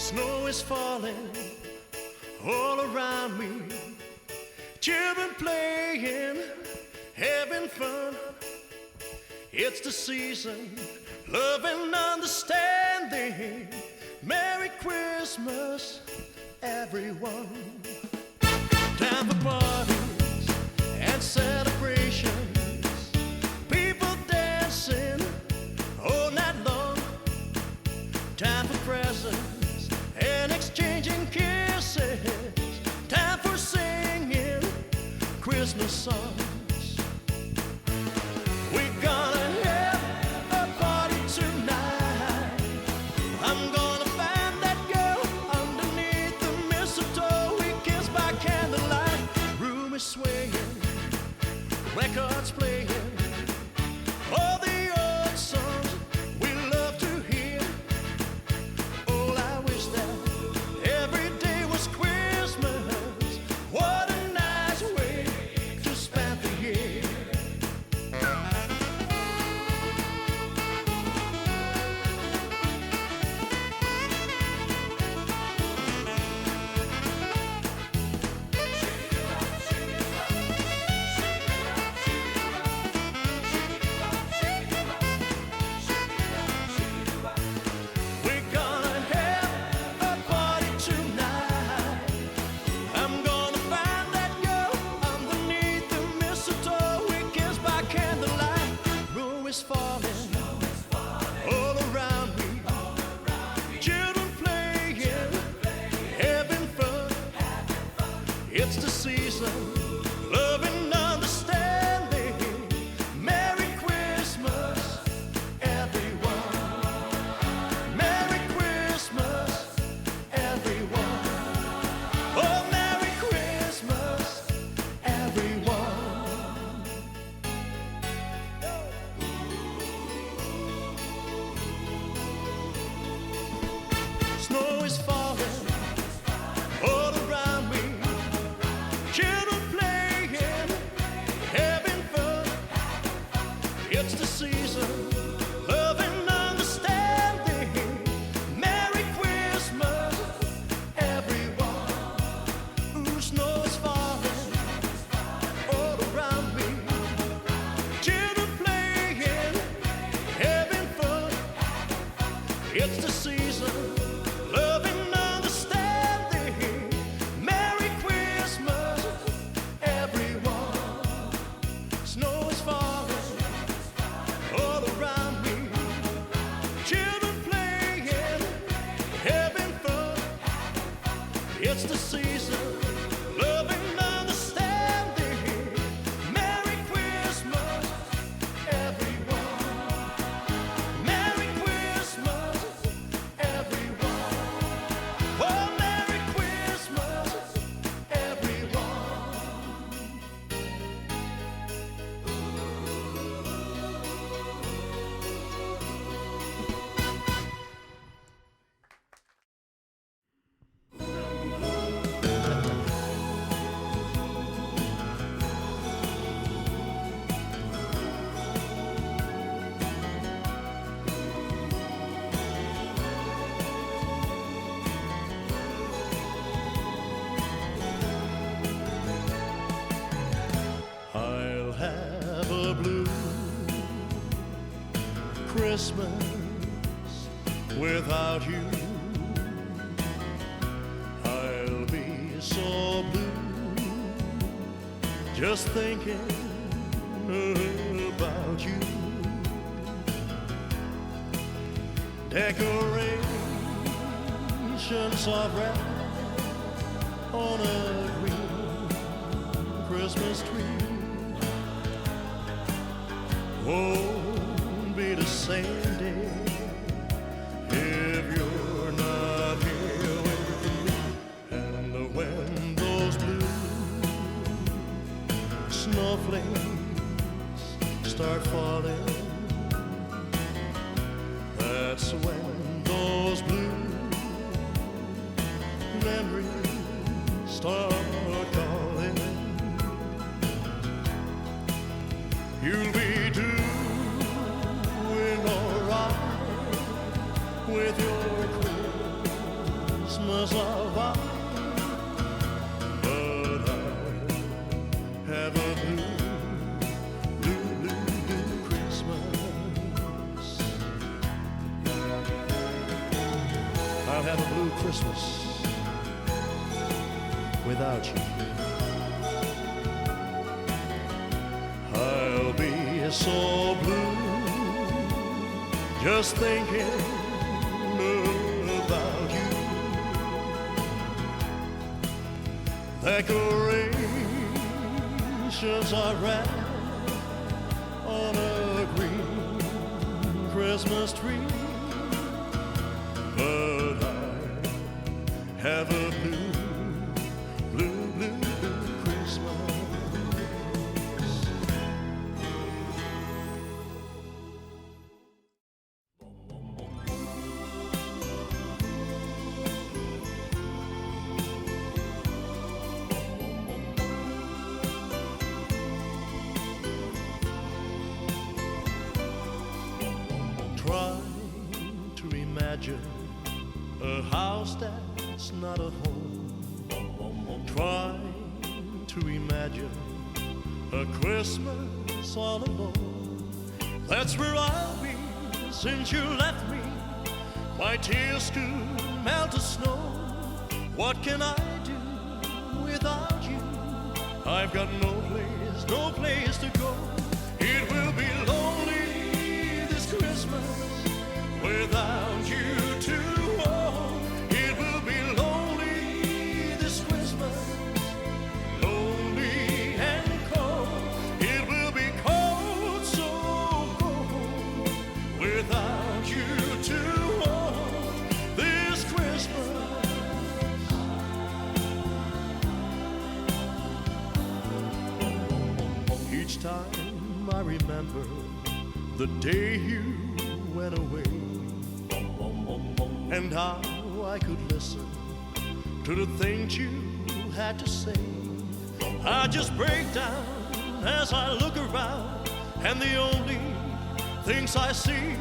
Snow is falling all around me. Children playing, having fun. It's the season, love and understanding. Merry Christmas, everyone. Time for parties and celebrations. People dancing all night long. Time for presents and exchanging kisses. Time for singing Christmas songs. We're gonna have a party tonight. I'm gonna find that girl underneath the mistletoe. We kiss by candlelight. Room is swaying, records playing. All the old songs we love to hear. Oh, I wish that every day was Christmas. What a nice way to spend the year. We're gonna have a party tonight. I'm gonna find that girl underneath the mistletoe. We kiss by candlelight. Snow is falling all around me. Children playing, having fun. It's the season, love and understanding. Merry Christmas, everyone. Merry Christmas, everyone. Oh, Merry Christmas, everyone. Snow is falling all around me. Children playing, having fun. It's the season, love and understanding. Merry Christmas, everyone. Ooh, snow is falling all around me. Children playing, having fun. It's the season, love and understanding. Merry Christmas, everyone. Snow is falling all around me. Children playing, having fun. It's the season, love and understanding. Merry Christmas, everyone. Merry Christmas, everyone. Oh, Merry Christmas, everyone. I'll have a blue Christmas without you. I'll be so blue just thinking about you. Decorations of red on a green Christmas tree won't be the same day if you're not here with me. And when those blue snowflakes start falling, that's when those blue memories start calling. You'll be doing alright with your stars are white, but I have a blue, blue, blue, blue Christmas. I'll have a blue Christmas without you. I'll be so blue just thinking about you. Decorations are wrapped on a green Christmas tree, but I have a blue, blue, blue, blue Christmas. Trying to imagine a house that's not a home. Trying to imagine a Christmas all alone. That's where I'll be since you left me. My tears could melt the snow. What can I do without you? I've got no place to go. It will be lonely Christmas without you to hold. It will be lonely this Christmas, lonely and cold. It will be cold, so cold, without you to hold this Christmas. Each time I remember the day you went away, and how I could listen to the things you had to say. I just break down as I look around, and the only things I see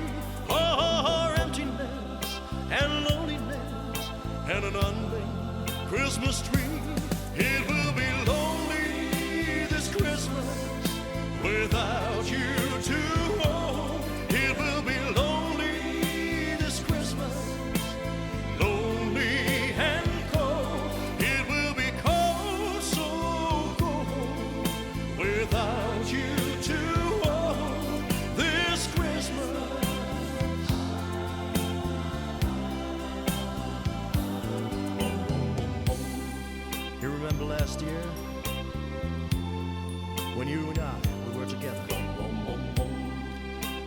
are emptiness and loneliness and an unlit Christmas tree. It will be lonely this Christmas without you to hold. It will be lonely this Christmas, lonely and cold. It will be cold, so cold, without you to hold this Christmas. You remember last year when you and I were together?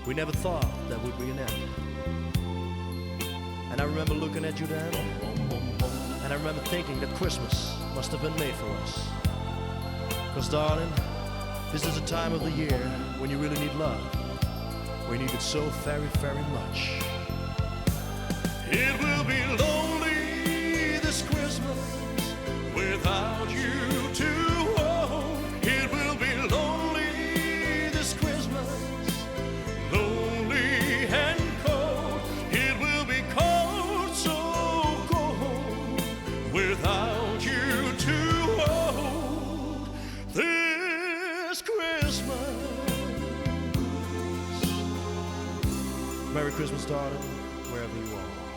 We never thought that would be an end. And I remember looking at you then, and I remember thinking that Christmas must have been made for us. Because darling, this is a time of the year when you really need love, when you need it so very, very much. It will be lonely this Christmas without you to hold. It will be lonely this Christmas, lonely and cold. It will be cold, so cold, without you to hold this Christmas. Merry Christmas, darling, wherever you are.